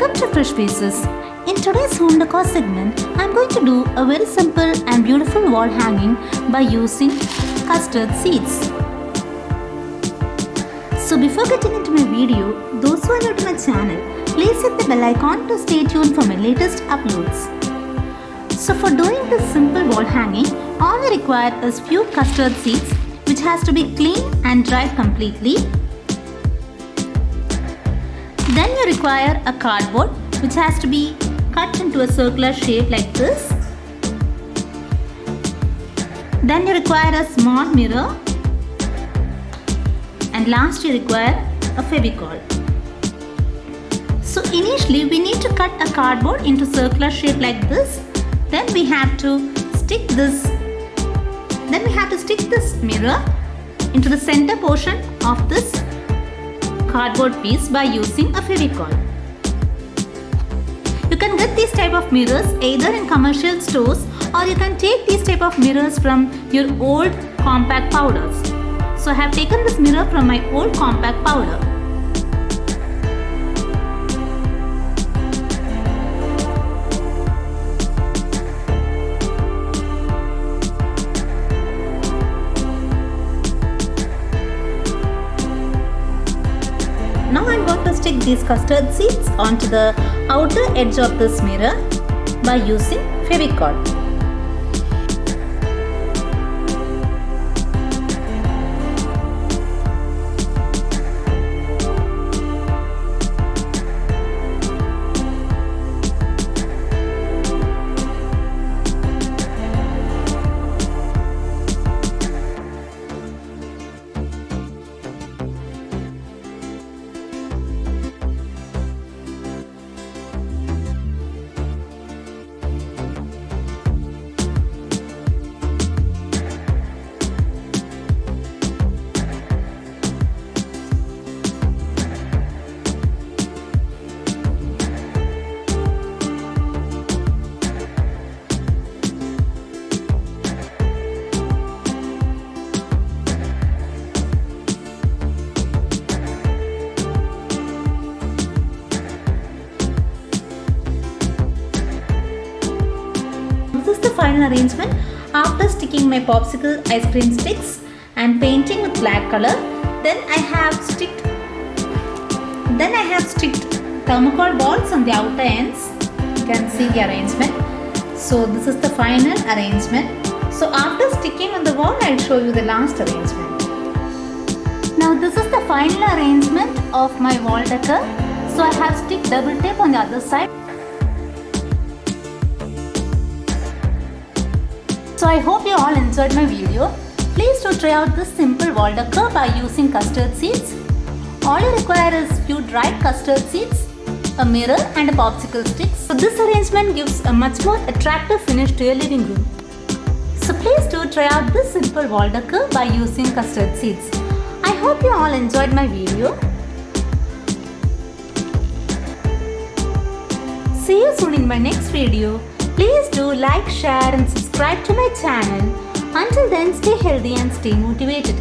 Welcome to Fresh Pieces. In today's home decor segment, I am going to do a very simple and beautiful wall hanging by using custard seeds. So before getting into my video, those who are new to my channel, please hit the bell icon to stay tuned for my latest uploads. So for doing this simple wall hanging, all we require is few custard seeds which has to be cleaned and dried completely. Then you require a cardboard which has to be cut into a circular shape like this. Then you require a small mirror. And last you require a Fevicol. So initially we need to cut a cardboard into circular shape like this. Then we have to stick this mirror into the center portion of this cardboard piece by using a Fevicol. You can get these type of mirrors either in commercial stores, or you can take these type of mirrors from your old compact powders. So I have taken this mirror from my old compact powder. Now I am going to stick these custard seeds onto the outer edge of this mirror by using Fevicol. This is the final arrangement after sticking my popsicle ice cream sticks and painting with black color. Then I have sticked thermocol balls on the outer ends. You can see the arrangement. So this is the final arrangement. So after sticking on the wall, I'll show you the last arrangement. Now this is the final arrangement of my wall decor. So I have sticked double tape on the other side. So I hope you all enjoyed my video. Please do try out this simple wall decor by using custard seeds. All you require is few dried custard seeds, a mirror and a popsicle stick. So this arrangement gives a much more attractive finish to your living room. So please do try out this simple wall decor by using custard seeds. I hope you all enjoyed my video. See you soon in my next video. Please do like, share and subscribe to my channel. Until then, stay healthy and stay motivated.